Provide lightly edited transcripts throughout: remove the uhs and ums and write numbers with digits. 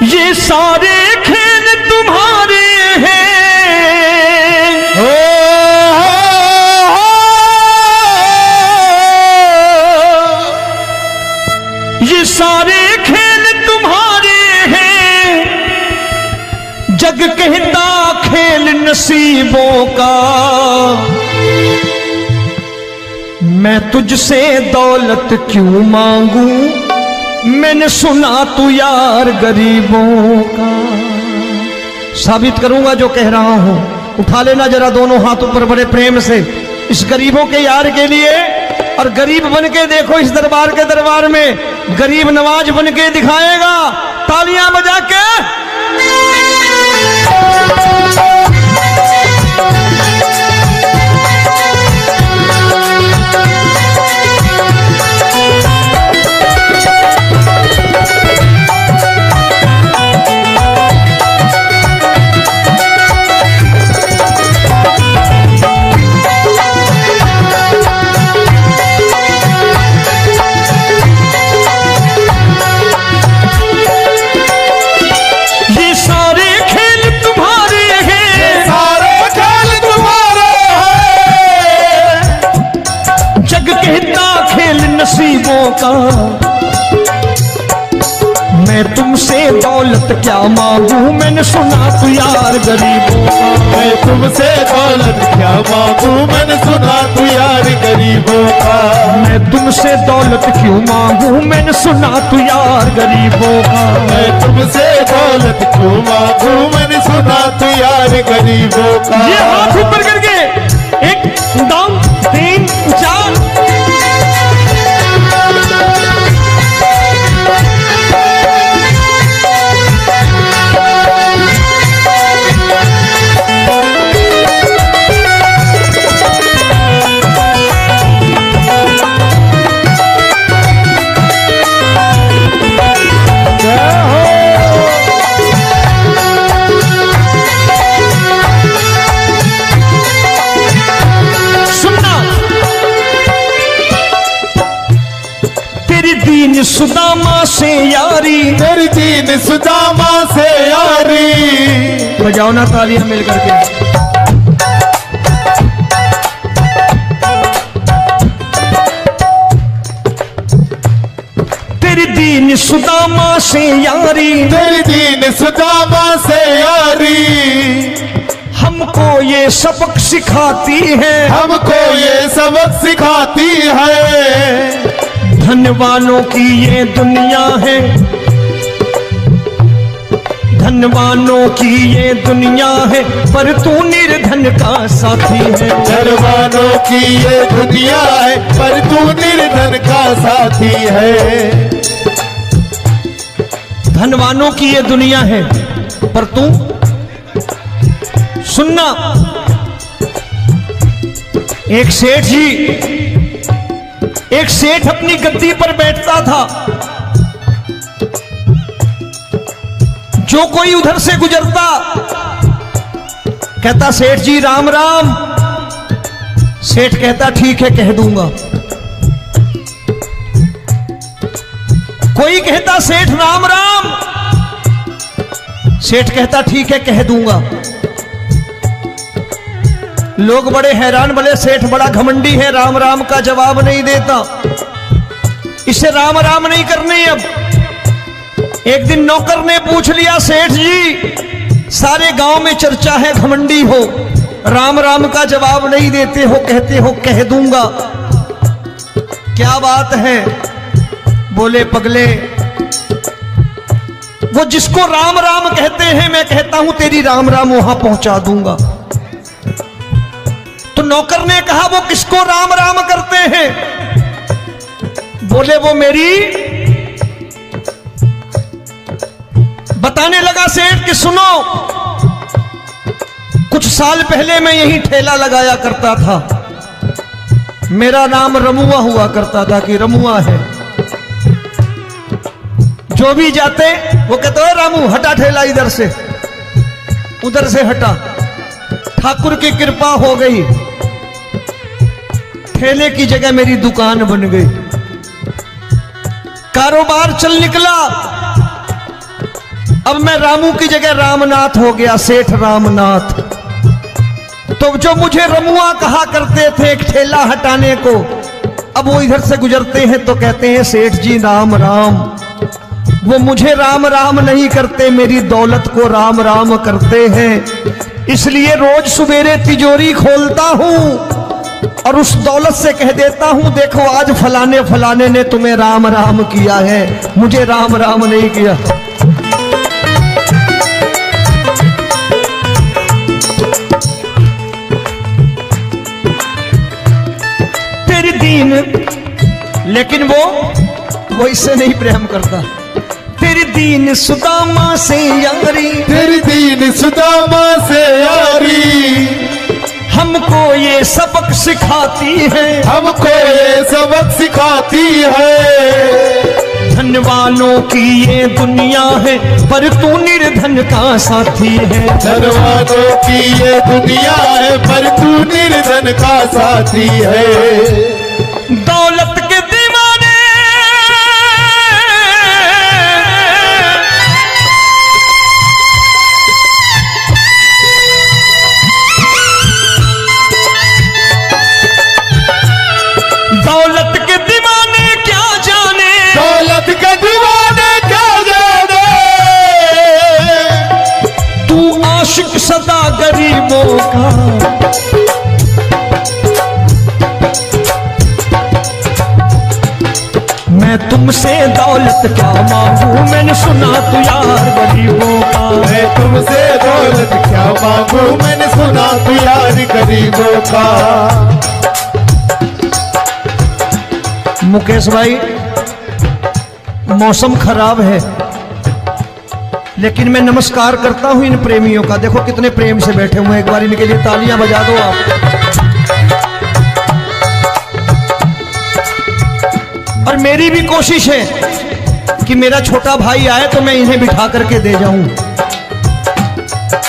ये सारे खेल तुम्हारे हैं, ये सारे खेल तुम्हारे हैं, जग कहता खेल नसीबों का। मैं तुझसे दौलत क्यों मांगू, मैंने सुना तू यार गरीबों का। साबित करूंगा जो कह रहा हूं। उठा लेना जरा दोनों हाथ ऊपर बड़े प्रेम से इस गरीबों के यार के लिए। और गरीब बन के देखो इस दरबार के दरबार में गरीब नवाज बन के दिखाएगा, तालियां बजा के। नसीबों का मैं तुमसे दौलत क्या मांगू, मैंने सुना तू यार गरीबों का। मैं तुमसे दौलत क्या मांगू, मैंने सुना तू यार गरीबों का। मैं तुमसे दौलत क्यों मांगू, मैंने सुना तू यार गरीबों का। मैं तुमसे दौलत क्यों मांगू, मैंने सुना तू यार गरीबों का। ये हाथ ऊपर करके 1 2 3 4। दीन सुदामा से यारी, तेरी दीन सुदामा से यारी। बजाओ ना तालियां मिल करके। तेरी दीन सुदामा से यारी, तेरी दीन सुदामा से यारी। हमको ये सबक सिखाती है, हमको ये सबक सिखाती है। धनवानों की ये दुनिया है, धनवानों की ये दुनिया है, पर तू निर्धन का साथी है। धनवानों की ये दुनिया है, पर तू निर्धन का साथी है। धनवानों की ये दुनिया है, पर तू सुनना। एक सेठ अपनी गद्दी पर बैठता था। जो कोई उधर से गुजरता कहता सेठ जी राम राम। सेठ कहता ठीक है कह दूंगा। कोई कहता सेठ राम राम। सेठ कहता ठीक है कह दूंगा। लोग बड़े हैरान, बोले सेठ बड़ा घमंडी है, राम राम का जवाब नहीं देता, इसे राम राम नहीं करने। अब एक दिन नौकर ने पूछ लिया सेठ जी सारे गांव में चर्चा है घमंडी हो, राम राम का जवाब नहीं देते हो, कहते हो कह दूंगा, क्या बात है? बोले पगले वो जिसको राम राम कहते हैं मैं कहता हूं तेरी राम राम वहां पहुंचा दूंगा। तो नौकर ने कहा वो किसको राम राम करते हैं? बोले वो मेरी। बताने लगा सेठ कि सुनो, कुछ साल पहले मैं यही ठेला लगाया करता था, मेरा नाम रमुआ हुआ करता था कि रमुआ है। जो भी जाते वो कहते हो रामू हटा ठेला इधर से, उधर से हटा। ठाकुर की कृपा हो गई, ठेले की जगह मेरी दुकान बन गई, कारोबार चल निकला। अब मैं रामू की जगह रामनाथ हो गया, सेठ रामनाथ। तो जो मुझे रमुआ कहा करते थे एक ठेला हटाने को, अब वो इधर से गुजरते हैं तो कहते हैं सेठ जी राम राम। वो मुझे राम राम नहीं करते, मेरी दौलत को राम राम करते हैं। इसलिए रोज सवेरे तिजोरी खोलता हूं और उस दौलत से कह देता हूं, देखो आज फलाने फलाने ने तुम्हें राम राम किया है, मुझे राम राम नहीं किया। तेरी दीन, लेकिन वो इससे नहीं प्रेम करता। तेरी दीन सुदामा से यारी, तेरी दीन सुदामा से यारी, हमको ये सबक सिखाती है, हमको ये सबक सिखाती है। धन वालों की ये दुनिया है, पर तू निर्धन का साथी है। धन वालों की ये दुनिया है, पर तू निर्धन का साथी है। दौलत के दीवाने दौलत के दीवाने क्या जाने, दौलत के दीवाने क्या जाने। तू आशिक सदा गरीबों का। मैं तुमसे दौलत क्या मांगू, मैंने सुना तू यार गरीबों का। मैं तुमसे दौलत क्या मांगू, मैंने सुना तू यार गरीबों का। मुकेश भाई, मौसम खराब है, लेकिन मैं नमस्कार करता हूं इन प्रेमियों का। देखो कितने प्रेम से बैठे हुए हैं, एक बार इनके लिए तालियां बजा दो आप। और मेरी भी कोशिश है कि मेरा छोटा भाई आए तो मैं इन्हें बिठा करके दे जाऊं,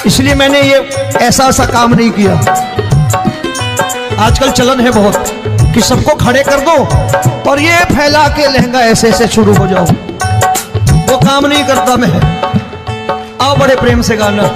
इसलिए मैंने ये ऐसा काम नहीं किया। आजकल चलन है बहुत कि सबको खड़े कर दो और ये फैला के लहंगा ऐसे ऐसे शुरू हो जाओ, वो काम नहीं करता मैं। आओ बड़े प्रेम से गाना।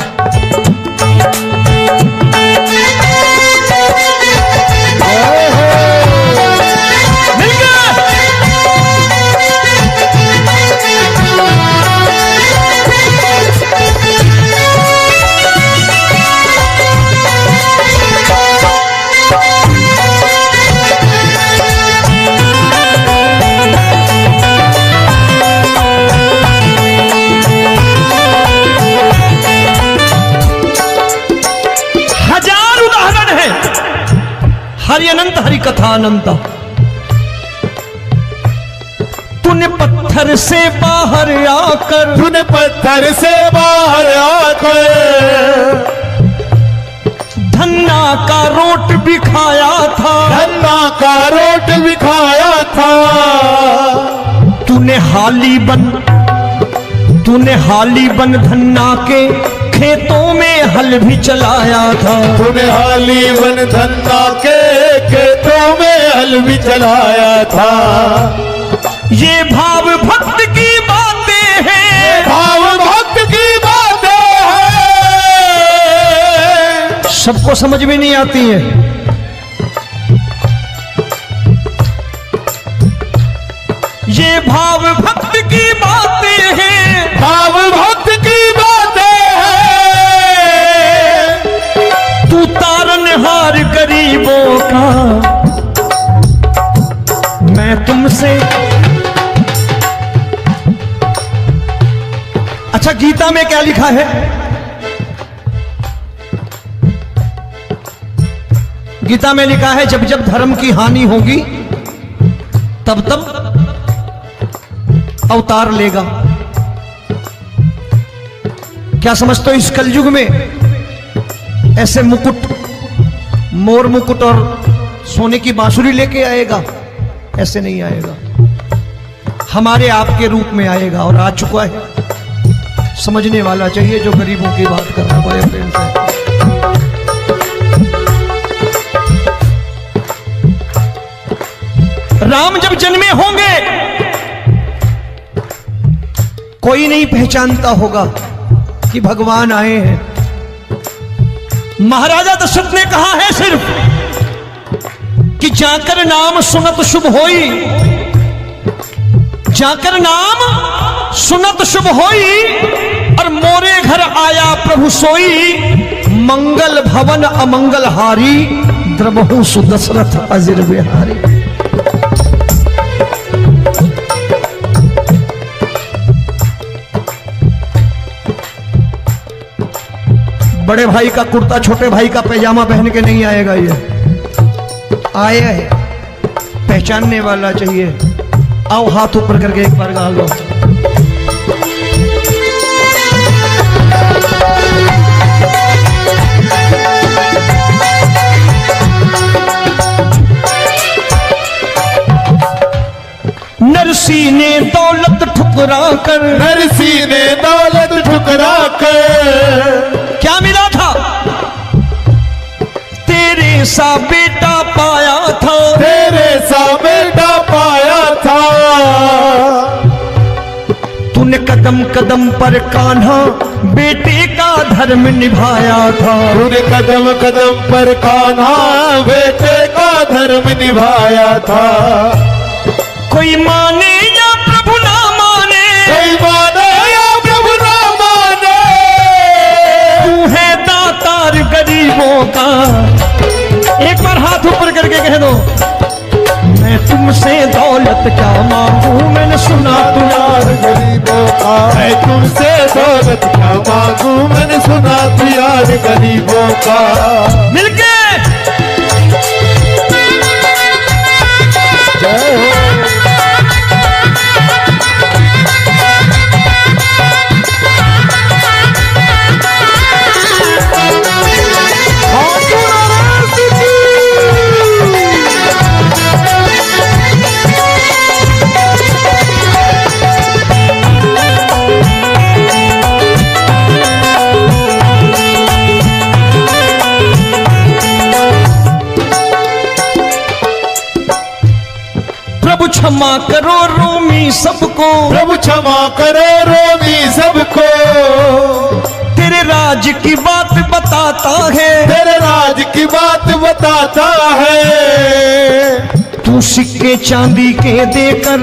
हरि अनंत हरि कथा अनंत। तूने पत्थर से बाहर आकर, तूने पत्थर से बाहर आकर धन्ना का रोट भी खाया था, धन्ना का रोट भी खाया था। तूने हाली बन धन्ना के खेतों में हल भी चलाया था। तूने हाली बन धन्ना के खेतों में हल भी चलाया था। ये भाव भक्त की बातें हैं, भाव भक्त की बातें हैं, सबको समझ में नहीं आती है। ये भाव भक्त की बातें हैं, भाव भक्त की बातें हैं। तू तारनहार गरीबों का, मैं तुमसे। अच्छा, गीता में क्या लिखा है? गीता में लिखा है जब जब धर्म की हानि होगी तब तब अवतार लेगा। क्या समझते हो, इस कलयुग में ऐसे मुकुट, मोर मुकुट और सोने की बांसुरी लेके आएगा? ऐसे नहीं आएगा, हमारे आपके रूप में आएगा और आ चुका है। समझने वाला चाहिए जो गरीबों की बात कर रहा है बड़े प्रेम से। राम जब जन्मे होंगे कोई नहीं पहचानता होगा, कि भगवान आए हैं। महाराजा दशरथ ने कहा है सिर्फ कि जाकर नाम सुनत शुभ होई, जाकर नाम सुनत शुभ होई, और मोरे घर आया प्रभु सोई, मंगल भवन अमंगल हारी, द्रबहु सुदशरथ अजिर बिहारी। बड़े भाई का कुर्ता छोटे भाई का पैजामा पहन के नहीं आएगा, ये आए है पहचानने वाला चाहिए। आओ हाथ ऊपर करके एक बार गा लो। नरसी ने दौलत ठुकरा कर, नरसी ने दौलत ठुकरा कर, क्या मिला था? तेरे सा बेटा पाया था, तेरे सा बेटा पाया था। तूने कदम कदम पर कान्हा बेटे का धर्म निभाया था, तूने कदम कदम पर कान्हा बेटे का धर्म निभाया था। कोई माने या प्रभु ना माने, कोई माने या प्रभु ना माने, तू है दातार गरीबों का। एक बार हाथ ऊपर करके कह दो, मैं तुमसे दौलत क्या मांगू, मैंने सुना तू यार गरीबों का। मैं तुमसे दौलत क्या मांगू, मैंने सुना तू यार गरीबों का। मिलके जय हो। प्रभु क्षमा करो रोमी सबको, प्रभु क्षमा करो रोमी सबको। तेरे राज की बात बताता है, तेरे राज की बात बताता है। तू सिक्के चांदी के देकर।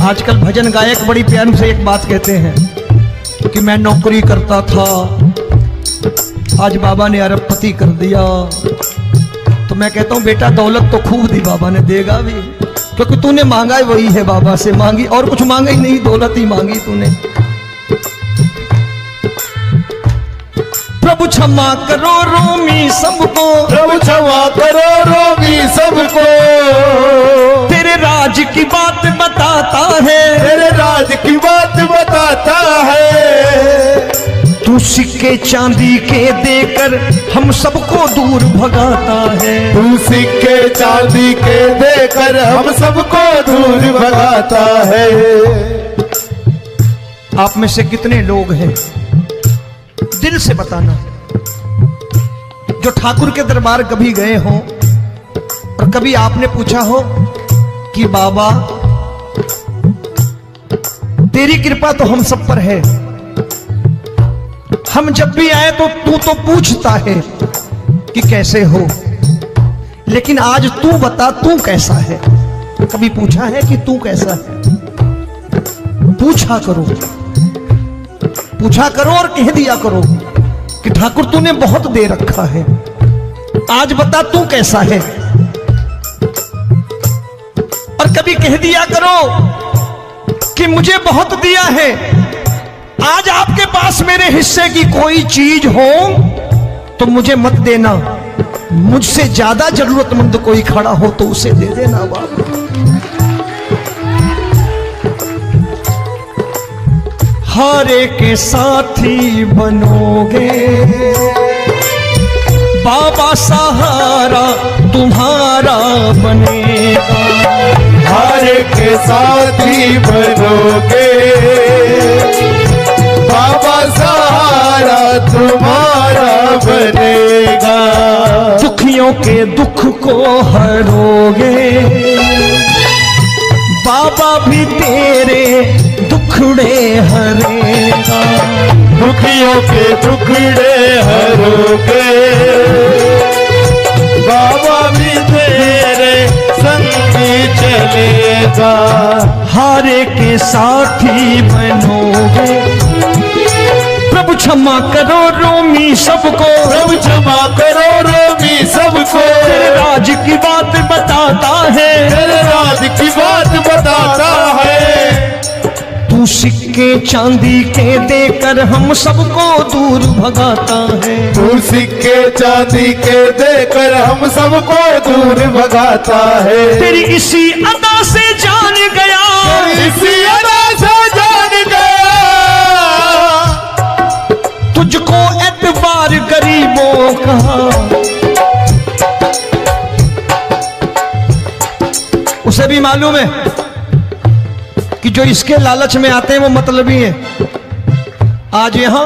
आजकल भजन गायक बड़ी प्यार से एक बात कहते हैं कि मैं नौकरी करता था, आज बाबा ने अरबपति कर दिया। तो मैं कहता हूं बेटा दौलत तो खूब दी बाबा ने, देगा भी, क्योंकि तूने मांगा ही वही है बाबा से, मांगी और कुछ मांगा ही नहीं, दौलत ही मांगी तूने। प्रभु क्षमा करो रोमी सबको, प्रभु क्षमा करो रोमी सबको। तेरे राज की बात बताता है, तेरे राज की बात बताता है। तू सिक्के चांदी के देकर हम सबको दूर भगाता है। तू सिक्के चांदी के देकर हम सबको दूर भगाता है। आप में से कितने लोग हैं, दिल से बताना, जो ठाकुर के दरबार कभी गए हो और कभी आपने पूछा हो कि बाबा तेरी कृपा तो हम सब पर है, हम जब भी आए तो तू तो पूछता है कि कैसे हो, लेकिन आज तू बता तू कैसा है। कभी पूछा है कि तू कैसा है? पूछा करो, पूछा करो और कह दिया करो कि ठाकुर तूने बहुत दे रखा है, आज बता तू कैसा है। और कभी कह दिया करो कि मुझे बहुत दिया है, आज आपके पास मेरे हिस्से की कोई चीज हो तो मुझे मत देना, मुझसे ज्यादा जरूरतमंद कोई खड़ा हो तो उसे दे देना बाबा। हारे के साथी बनोगे बाबा, सहारा तुम्हारा बनेगा। हारे के साथी बनोगे बाबा, सहारा तुम्हारा बनेगा। दुखियों के दुख को हरोगे बाबा, भी तेरे दुखड़े हरेगा। के टुकड़े हरोगे, बाबा भी तेरे संगी चलेगा। हारे के साथी बनोगे, प्रभु क्षमा करो रोमी सबको, प्रभु क्षमा करो रोमी सबको। तेरे राज की बात बताता है, तेरे राज की बात बताता है। तू सिक्के चांदी के देकर हम सबको दूर भगाता है। तू सिक्के चांदी के देकर हम सबको दूर भगाता है। तेरी इसी अदा से जान गया, इसी अदा से जान गया, तुझको एतबार गरीबों का। उसे भी मालूम है कि जो इसके लालच में आते हैं वो मतलबी हैं। आज यहां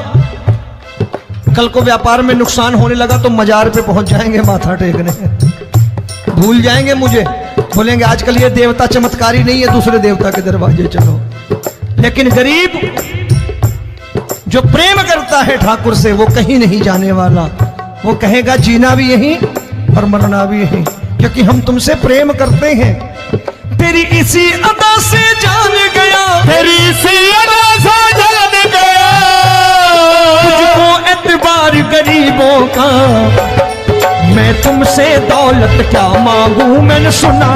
कल को व्यापार में नुकसान होने लगा तो मजार पे पहुंच जाएंगे माथा टेकने, भूल जाएंगे मुझे, बोलेंगे आजकल ये देवता चमत्कारी नहीं है, दूसरे देवता के दरवाजे चलो। लेकिन गरीब जो प्रेम करता है ठाकुर से वो कहीं नहीं जाने वाला, वो कहेगा जीना भी यहीं और मरना भी यहीं, क्योंकि हम तुमसे प्रेम करते हैं। तेरी इसी अदा से जान गया, तेरी इसी अदा से जान गया, तुझको एतबार गरीबों का। मैं तुमसे दौलत क्या मांगू, मैंने सुना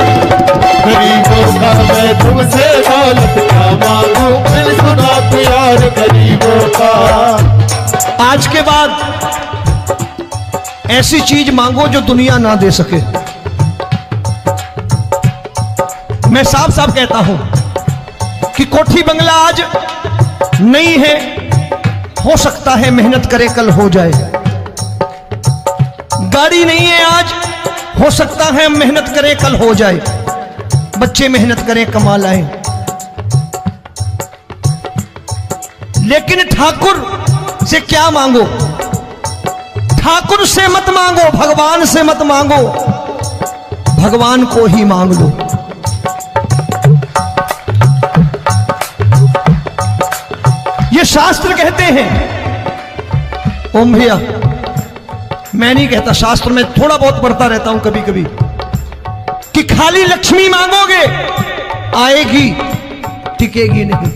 गरीबों का। मैं तुमसे दौलत क्या मांगू, मैंने सुना प्यार गरीबों का। आज के बाद ऐसी चीज मांगो जो दुनिया ना दे सके। मैं साफ साफ कहता हूं कि कोठी बंगला आज नहीं है, हो सकता है मेहनत करे कल हो जाए। गाड़ी नहीं है आज, हो सकता है मेहनत करें कल हो जाए। बच्चे मेहनत करें कमा लाएं, लेकिन ठाकुर से क्या मांगो? ठाकुर से मत मांगो, भगवान से मत मांगो, भगवान को ही मांग लो। ये शास्त्र कहते हैं, ओम भैया मैं नहीं कहता, शास्त्र में थोड़ा बहुत पढ़ता रहता हूं कभी कभी, कि खाली लक्ष्मी मांगोगे आएगी, टिकेगी नहीं।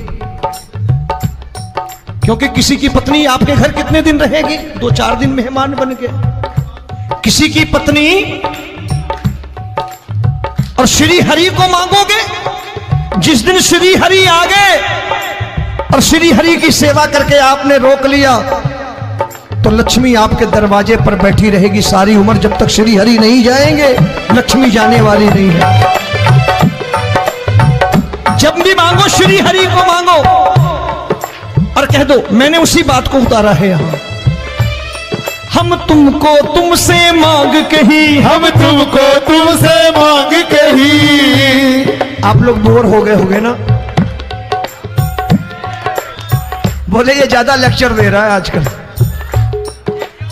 क्योंकि किसी की पत्नी आपके घर कितने दिन रहेगी? 2-4 दिन मेहमान बन के। किसी की पत्नी और श्री हरि को मांगोगे, जिस दिन श्री हरि आ गए और श्री हरि की सेवा करके आपने रोक लिया तो लक्ष्मी आपके दरवाजे पर बैठी रहेगी सारी उम्र। जब तक श्री हरि नहीं जाएंगे लक्ष्मी जाने वाली नहीं है। जब भी मांगो श्री हरि को मांगो और कह दो मैंने उसी बात को उतारा है यहां। हम तुमको तुमसे मांग कही, हम तुमको तुमसे मांग कही। आप लोग बोर हो गए होंगे ना, बोले ये ज्यादा लेक्चर दे रहा है आजकल।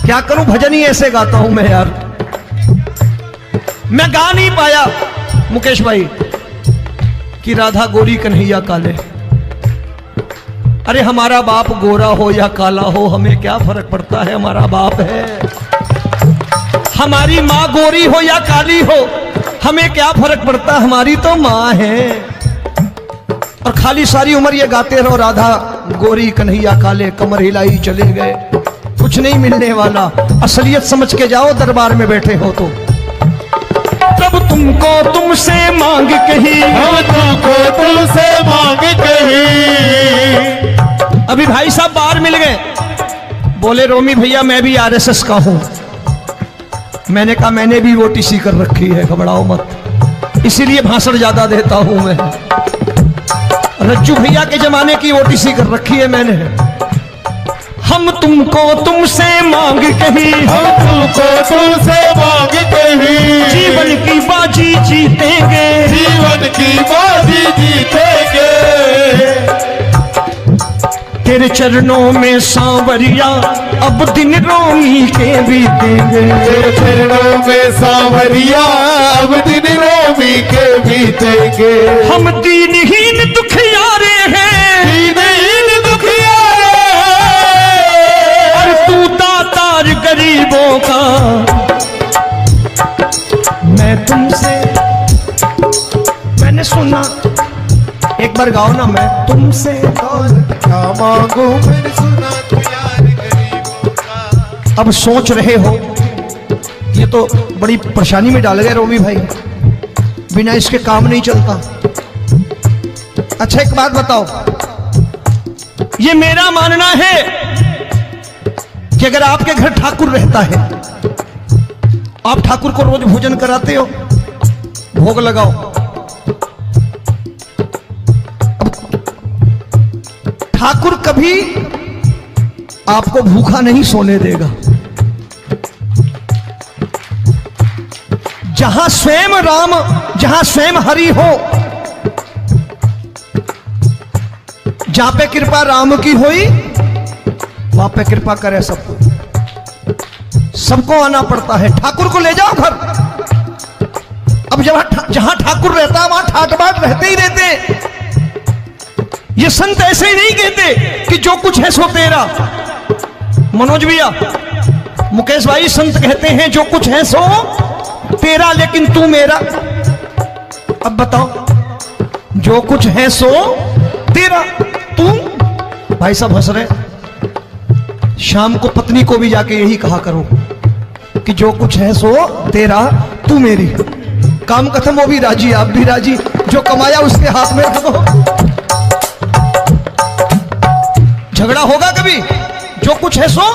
क्या करूं, भजन ही ऐसे गाता हूं मैं यार। मैं गा नहीं पाया मुकेश भाई कि राधा गोरी कन्हैया काले। अरे हमारा बाप गोरा हो या काला हो हमें क्या फर्क पड़ता है, हमारा बाप है। हमारी माँ गोरी हो या काली हो हमें क्या फर्क पड़ता, हमारी तो माँ है। और खाली सारी उम्र ये गाते रहो राधा गोरी कन्हैया काले, कमर हिलाई चले गए, कुछ नहीं मिलने वाला। असलियत समझ के जाओ दरबार में बैठे हो तो। तब तुमको तुमसे मांग कही, हम तुमको तुमसे मांग कही। अभी भाई साहब बाहर मिल गए, बोले रोमी भैया मैं भी आरएसएस का हूं। मैंने कहा मैंने भी ओटीसी कर रखी है, घबराओ मत, इसीलिए भाषण ज्यादा देता हूं मैं। रज्जू भैया के जमाने की ओटीसी कर रखी है मैंने। हम तुमको तुमसे मांग कही, हम तुमको तुमसे मांग कही। जीवन की बाजी जीतेंगे, जीवन की बाजी जीतेंगे। तेरे चरणों में सांवरिया अब दिन रोमी के बीतेंगे। तेरे चरणों में सांवरिया अब दिन रोमी के बीतेंगे। हम दीनहीन दुखियारे हैं, दीनहीन दुखियारे हैं। एक बार गाओ ना, मैं तुमसे दौलत क्या मांगू मैंने सुना तू यार गरीबों का। अब सोच रहे हो ये तो बड़ी परेशानी में डाल गए रोमी भाई, बिना इसके काम नहीं चलता। अच्छा एक बात बताओ, ये मेरा मानना है कि अगर आपके घर ठाकुर रहता है, आप ठाकुर को रोज भोजन कराते हो, भोग लगाओ, अब ठाकुर कभी आपको भूखा नहीं सोने देगा। जहां स्वयं राम, जहां स्वयं हरि हो, जहां पे कृपा राम की हुई वहां पे कृपा करे सबको, सबको आना पड़ता है। ठाकुर को ले जाओ घर। अब जहां ठाकुर रहता है वहां ठाट बाट रहते ही रहते। ये संत ऐसे ही नहीं कहते कि जो कुछ है सो तेरा। मनोज भैया, मुकेश भाई, संत कहते हैं जो कुछ है सो तेरा लेकिन तू मेरा। अब बताओ, जो कुछ है सो तेरा, तू। भाई साहब हंस रहे। शाम को पत्नी को भी जाके यही कहा करो कि जो कुछ है सो तेरा, तू मेरी। काम खत्म, वो भी राजी, आप भी राजी। जो कमाया उसके हाथ में रख दो। झगड़ा होगा कभी? जो कुछ है सो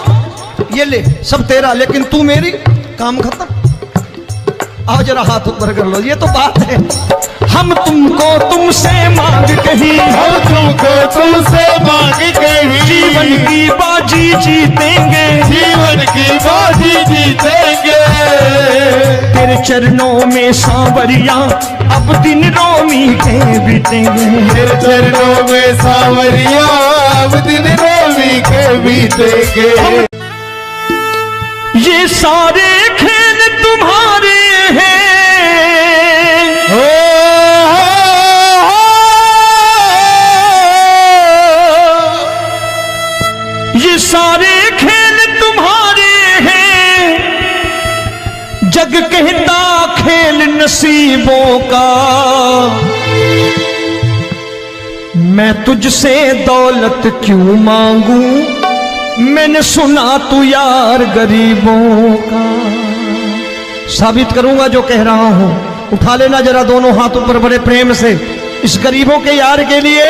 ये ले, सब तेरा लेकिन तू मेरी। काम खत्म। आओ जरा हाथ ऊपर कर लो, ये तो बात है। हम तुमको तुमसे मांग कहीं, हम तुमको तुमसे मांग कहीं, जीवन की बाजी जीतेंगे, जीवन की बाजी जीतेंगे। तेरे चरणों में सांवरिया अब दिन रोमी के बीतेंगे। तेरे चरणों में सांवरिया अब दिन रोमी के बीतेंगे। ये सारे खेल तुम्हारे हैं, ये सारे खेल तुम्हारे हैं। जग कहता खेल नसीबों का, मैं तुझसे दौलत क्यों मांगू, मैंने सुना तू यार गरीबों का। साबित करूंगा जो कह रहा हूं। उठा लेना जरा दोनों हाथ ऊपर बड़े प्रेम से इस गरीबों के यार के लिए।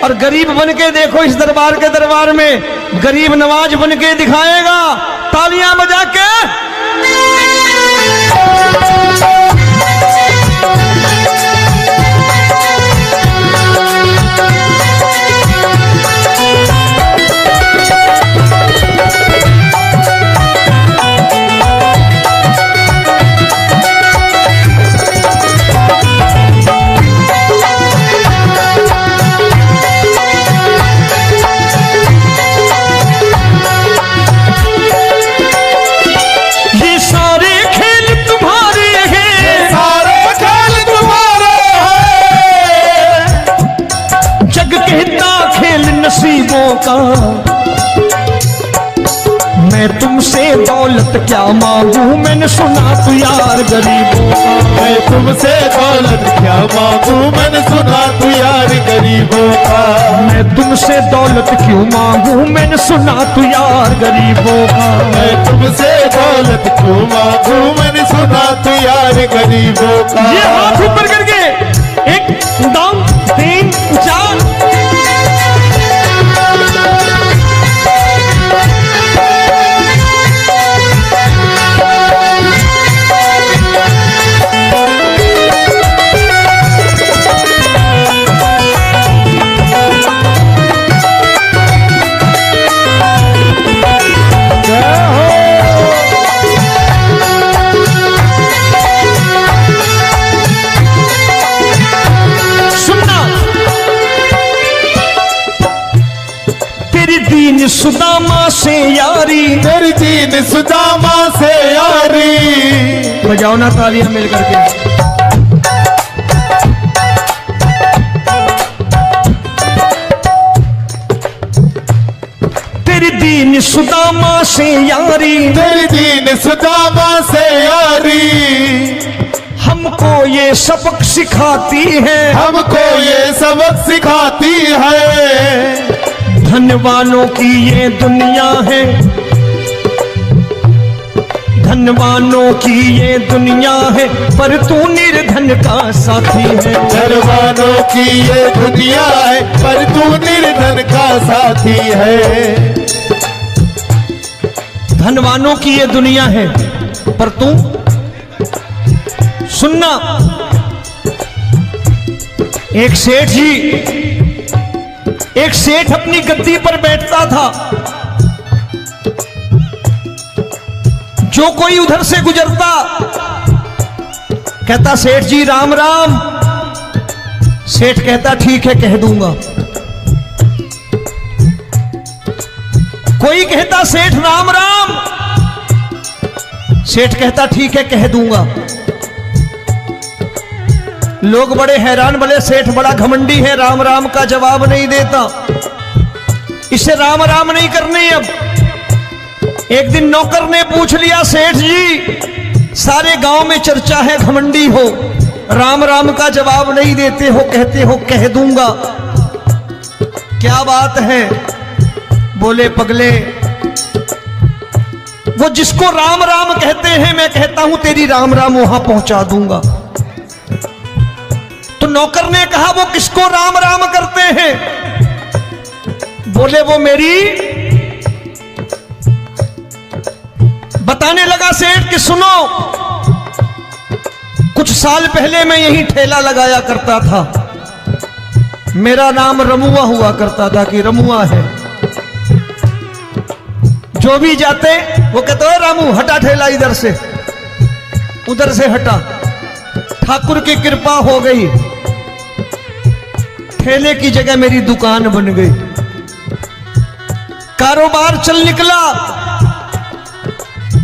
और गरीब बन के देखो इस दरबार के दरबार में, गरीब नवाज बन के दिखाएगा, तालियां बजा के। नसीबों का, मैं तुमसे दौलत क्या मांगू, मैंने सुना तू यार गरीबों का। मैं तुमसे दौलत क्या मांगू, मैंने सुना तू यार गरीबों का। मैं तुमसे दौलत क्यों मांगू, मैंने सुना तू यार गरीबों का। मैं तुमसे दौलत क्यों मांगू, मैंने सुना तू यार गरीबों का। ये हाथ ऊपर करके 1 2 3 4। दीन सुदामा से यारी, तेरी दीन सुदामा से यारी। बजाओ ना तालियां मिल करके। तेरी दीन सुदामा से यारी, तेरी दीन सुदामा से यारी। हम हमको ये सबक सिखाती है, हमको ये सबक सिखाती है। धनवानों की ये दुनिया है, धनवानों की ये दुनिया है, पर तू निर्धन का साथी है। धनवानों की ये दुनिया है, पर तू निर्धन का साथी है। धनवानों की ये दुनिया है, पर तू सुनना। एक सेठ जी, एक सेठ अपनी गद्दी पर बैठता था। जो कोई उधर से गुजरता कहता सेठ जी राम राम। सेठ कहता ठीक है कह दूंगा। कोई कहता सेठ राम राम। सेठ कहता ठीक है कह दूंगा। लोग बड़े हैरान, बोले सेठ बड़ा घमंडी है, राम राम का जवाब नहीं देता, इसे राम राम नहीं करने। अब एक दिन नौकर ने पूछ लिया सेठ जी सारे गांव में चर्चा है घमंडी हो, राम राम का जवाब नहीं देते हो, कहते हो कह दूंगा, क्या बात है? बोले पगले वो जिसको राम राम कहते हैं मैं कहता हूं तेरी राम राम वहां पहुंचा दूंगा। तो नौकर ने कहा वो किसको राम राम करते हैं? बोले वो मेरी। बताने लगा सेठ कि सुनो, कुछ साल पहले मैं यही ठेला लगाया करता था, मेरा नाम रमुआ हुआ करता था कि रमुआ है। जो भी जाते वो कहते हो रामू हटा ठेला इधर से, उधर से हटा। ठाकुर की कृपा हो गई, ठेले की जगह मेरी दुकान बन गई, कारोबार चल निकला।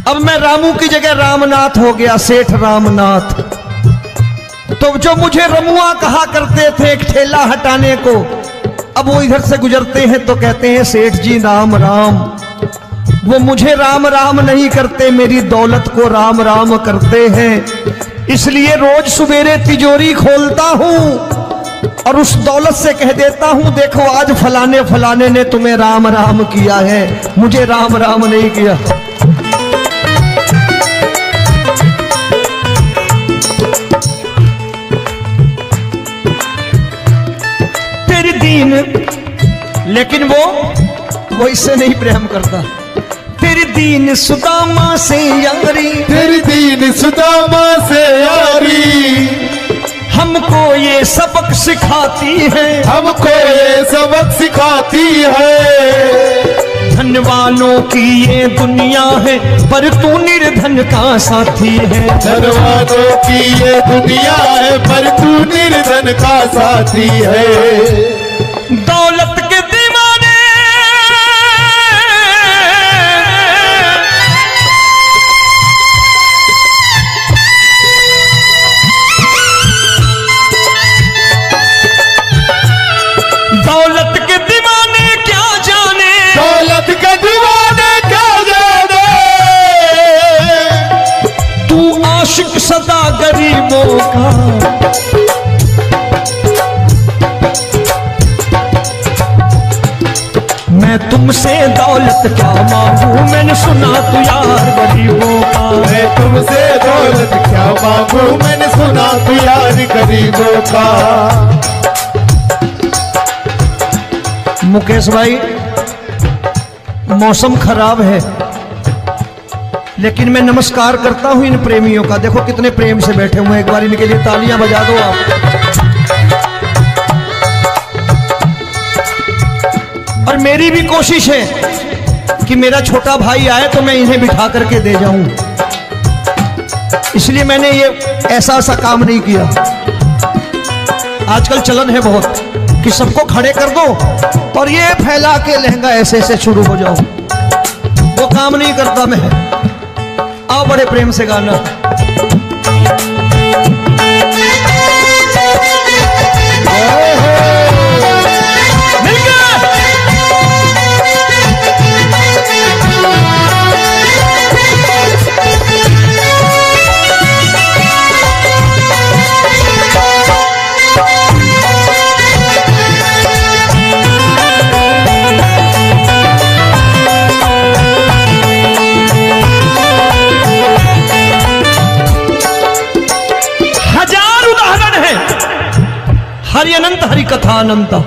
अब मैं रामू की जगह रामनाथ हो गया, सेठ रामनाथ। तो जो मुझे रमुआ कहा करते थे एक ठेला हटाने को, अब वो इधर से गुजरते हैं तो कहते हैं सेठ जी राम राम। वो मुझे राम राम नहीं करते, मेरी दौलत को राम राम करते हैं। इसलिए रोज सवेरे तिजोरी खोलता हूं और उस दौलत से कह देता हूं देखो आज फलाने फलाने ने तुम्हें राम राम किया है, मुझे राम राम नहीं किया। तेरी दीन, लेकिन वो इससे नहीं प्रेम करता। तेरी दीन सुदामा से यारी, तेरी दीन सुदामा से यारी, हमको ये सबक सिखाती है, हमको ये सबक सिखाती है। धनवानों की ये दुनिया है, पर तू निर्धन का साथी है। धनवानों की ये दुनिया है, पर तू निर्धन का साथी है। दौलत के दीवाने दौलत के दीवाने क्या जाने, दौलत के दीवाने क्या जाने, तू आशिक सदा गरीबों का। मैं तुमसे दौलत क्या मांगू, मैंने सुना तू यार गरीबों का। मैं तुमसे दौलत क्या मांगू, मैंने सुना तू यार गरीबों का। मुकेश भाई मौसम खराब है, लेकिन मैं नमस्कार करता हूं इन प्रेमियों का। देखो कितने प्रेम से बैठे हुए हैं, एक बार इनके लिए तालियां बजा दो आप। और मेरी भी कोशिश है कि मेरा छोटा भाई आए तो मैं इन्हें बिठा करके दे जाऊं, इसलिए मैंने ये ऐसा काम नहीं किया। आजकल चलन है बहुत कि सबको खड़े कर दो और ये फैला के लहंगा ऐसे ऐसे शुरू हो जाओ, वो काम नहीं करता मैं। आओ बड़े प्रेम से गाना। कथा अनंता।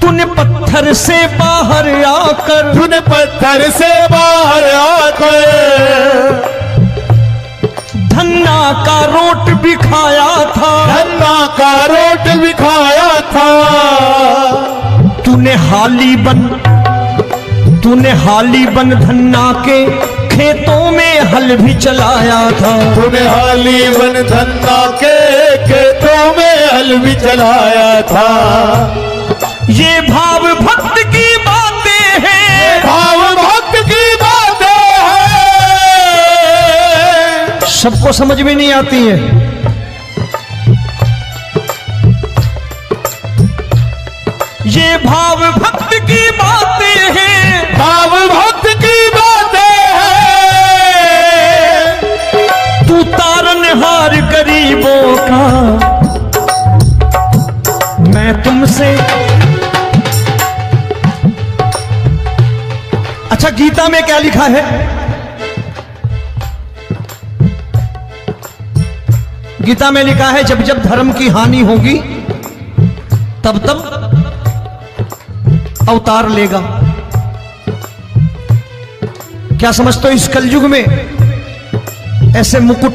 तूने पत्थर से बाहर आकर, तूने पत्थर से बाहर आकर धन्ना का रोट भी खाया था, धन्ना का रोट भी खाया था। तूने हाली बन धन्ना के खेतों में हल भी चलाया था। तूने हाली बन धन्ना के खेतों में हल भी चलाया था। ये भाव भक्त की बातें हैं, भाव भक्त की बातें हैं। सबको समझ में नहीं आती है। ये भाव भक्त की बातें हैं, भाव भक्त की बातें हैं। तू तारनहार गरीबों का, मैं तुमसे। अच्छा, गीता में क्या लिखा है? गीता में लिखा है जब जब धर्म की हानि होगी तब तब अवतार लेगा। क्या समझते हो इस कलयुग में ऐसे मुकुट,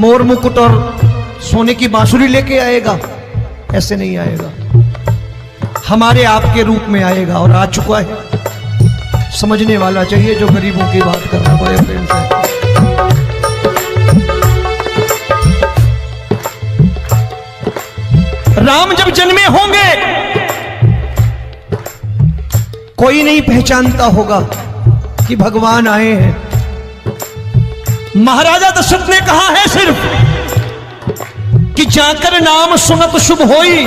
मोर मुकुट और सोने की बांसुरी लेके आएगा? ऐसे नहीं आएगा, हमारे आपके रूप में आएगा और आ चुका है। समझने वाला चाहिए जो गरीबों की बात कर रहा बड़े प्रेम से। राम जब जन्मे होंगे कोई नहीं पहचानता होगा कि भगवान आए हैं। महाराजा दशरथ ने कहा है सिर्फ कि जाकर नाम सुनत शुभ होई,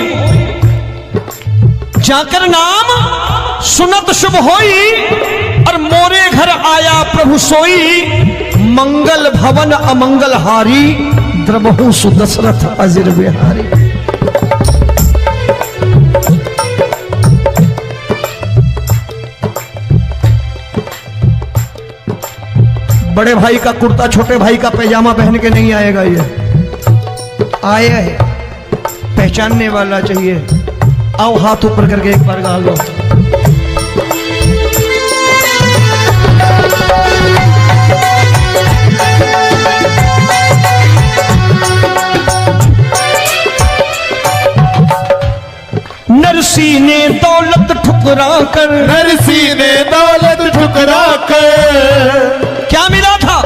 जाकर नाम सुनत शुभ होई, और मोरे घर आया प्रभु सोई, मंगल भवन अमंगल हारी, द्रबहु सुदशरथ अजिर बिहारी। बड़े भाई का कुर्ता छोटे भाई का पैजामा पहन के नहीं आएगा, ये आया है, पहचानने वाला चाहिए। आओ हाथ ऊपर करके एक बार गा लो। नरसी ने दौलत ठुकरा कर, नरसी ने दौलत ठुकरा कर क्या मिला था?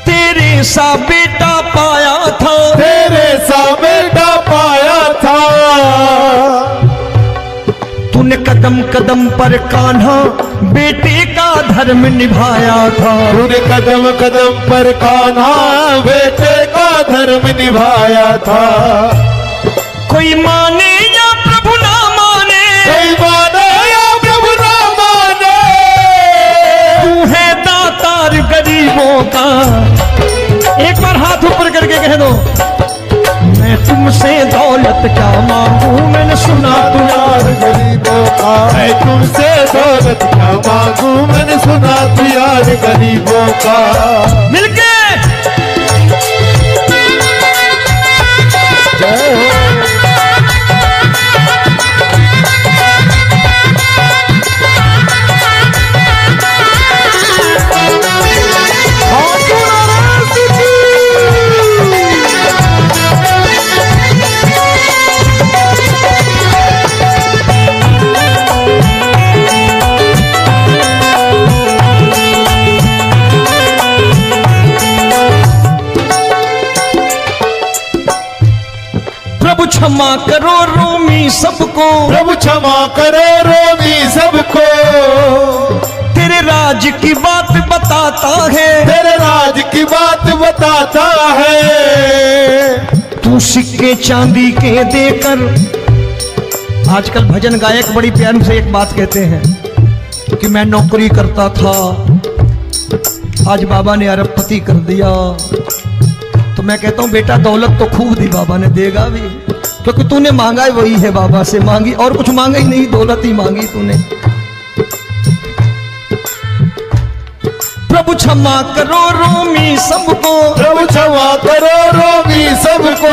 तेरे सा बेटा पाया था, तेरे सा बेटा पाया था। तूने कदम कदम पर कान्हा बेटे का धर्म निभाया था। तूने कदम कदम पर कान्हा बेटे का धर्म निभाया था। कोई माने या प्रभु ना माने, कोई माने या प्रभु ना माने, तू है दातार गरीबों का। एक बार हाथ ऊपर करके कह दो, मैं तुमसे दौलत क्या मांगू, मैंने सुना तू यार गरीबों का। मैं तुमसे दौलत क्या मांगू, मैंने सुना तू यार गरीबों का। मिलके जय हो। प्रभु क्षमा करो रोमी सबको, प्रभु क्षमा करो रोमी सबको। तेरे राज की बात बताता है, तेरे राज की बात बताता है। तू सिक्के चांदी के देकर। आजकल भजन गायक बड़ी प्यार से एक बात कहते हैं कि मैं नौकरी करता था, आज बाबा ने अरबपति कर दिया। तो मैं कहता हूं बेटा दौलत तो खूब दी बाबा ने, देगा भी, क्योंकि तूने मांगा है वही है बाबा से मांगी, और कुछ मांगा ही नहीं, दौलत ही मांगी तूने। प्रभु क्षमा करो रोमी सबको, प्रभु क्षमा करो रोमी सबको।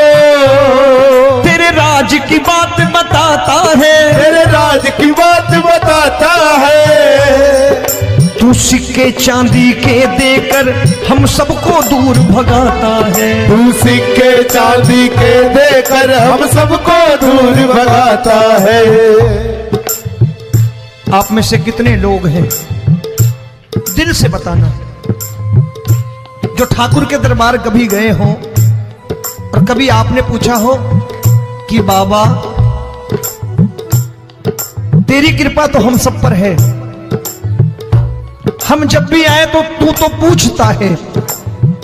तेरे राज की बात बताता है, तेरे राज की बात बताता है। तू सिक्के चांदी के देकर हम सबको दूर भगाता है। तू सिक्के चांदी के देकर हम सबको दूर भगाता है। आप में से कितने लोग हैं, दिल से बताना, जो ठाकुर के दरबार कभी गए हो और कभी आपने पूछा हो कि बाबा तेरी कृपा तो हम सब पर है, हम जब भी आए तो तू तो पूछता है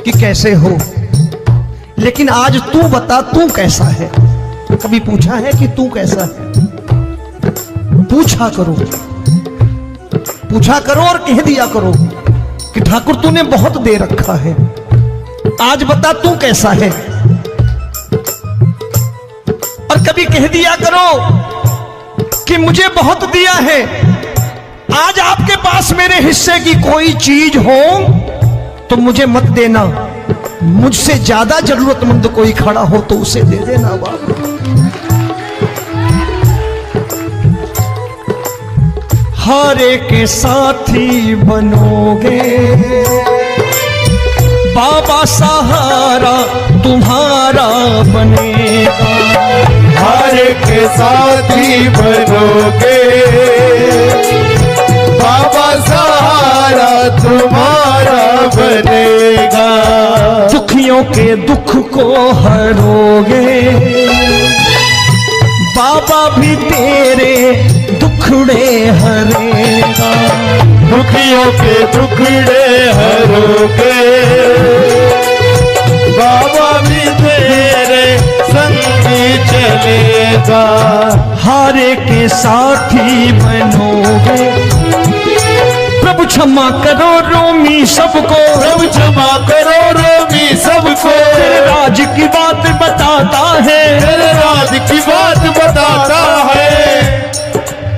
कि कैसे हो, लेकिन आज तू बता तू कैसा है। कभी पूछा है कि तू कैसा है? पूछा करो, पूछा करो और कह दिया करो कि ठाकुर तूने बहुत दे रखा है, आज बता तू कैसा है। और कभी कह दिया करो कि मुझे बहुत दिया है, आज आपके पास मेरे हिस्से की कोई चीज हो तो मुझे मत देना, मुझसे ज्यादा जरूरतमंद कोई खड़ा हो तो उसे दे देना बाबा। हारे के साथी बनोगे बाबा, सहारा तुम्हारा बनेगा। हारे के साथी बनोगे बाबा, सहारा तुम्हारा बनेगा। दुखियों के दुख को हरोगे बाबा, भी तेरे दुखड़े हरेगा। दुखियों के दुखड़े हरोगे बाबा, भी तेरे संगी चलेगा। हारे के साथी बनोगे, प्रभु क्षमा करो रोमी सबको, प्रभु क्षमा करो रोमी सबको। तेरे राज की बात बताता है, तेरे राज की बात बताता है।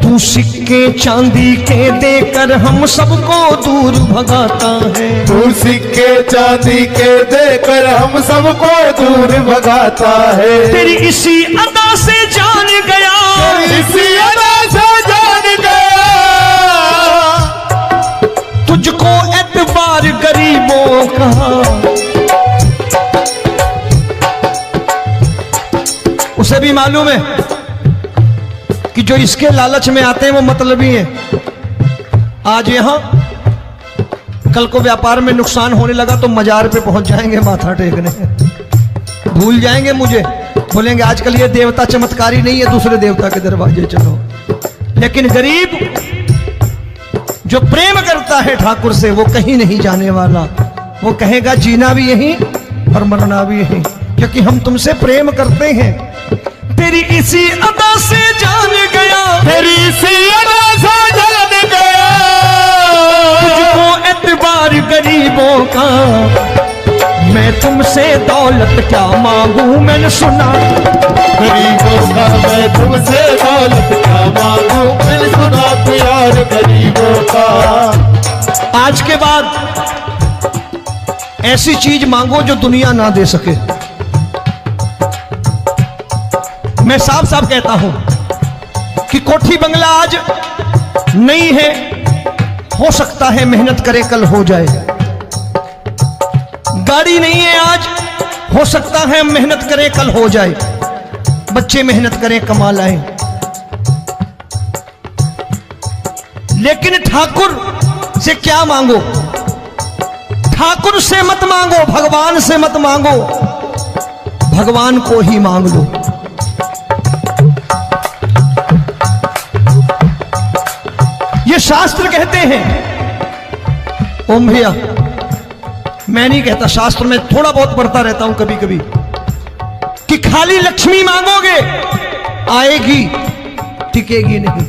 तू सिक्के चांदी के देकर हम सबको दूर भगाता है। तू सिक्के चांदी के देकर हम सबको दूर भगाता है। तेरी इसी अदा से जान गया, इसी अदा से जान गया, तुझको एतबार गरीबों का। उसे भी मालूम है कि जो इसके लालच में आते हैं वो मतलबी हैं। आज यहां कल को व्यापार में नुकसान होने लगा तो मजार पे पहुंच जाएंगे माथा टेकने, भूल जाएंगे मुझे, बोलेंगे आजकल ये देवता चमत्कारी नहीं है, दूसरे देवता के दरवाजे चलो। लेकिन गरीब जो प्रेम करता है ठाकुर से वो कहीं नहीं जाने वाला, वो कहेगा जीना भी यहीं और मरना भी यहीं, क्योंकि हम तुमसे प्रेम करते हैं। तेरी इसी अदा से जान गया, तेरी इसी अदा से जान गया, तुझको एतबार गरीबों का। मैं तुमसे दौलत क्या मांगू, मैंने सुना गरीबों का। मैं तुमसे दौलत क्या मांगू, मैंने सुना प्यार गरीबों का। आज के बाद ऐसी चीज मांगो जो दुनिया ना दे सके। मैं साफ साफ कहता हूं कि कोठी बंगला आज नहीं है, हो सकता है मेहनत करे कल हो जाए। गाड़ी नहीं है आज, हो सकता है मेहनत करे कल हो जाए। बच्चे मेहनत करें कमा लाएं, लेकिन ठाकुर से क्या मांगो? ठाकुर से मत मांगो, भगवान से मत मांगो, भगवान को ही मांग लो। ये शास्त्र कहते हैं। ओम भैया, मैं नहीं कहता, शास्त्र में थोड़ा बहुत पढ़ता रहता हूं कभी कभी, कि खाली लक्ष्मी मांगोगे आएगी, टिकेगी नहीं।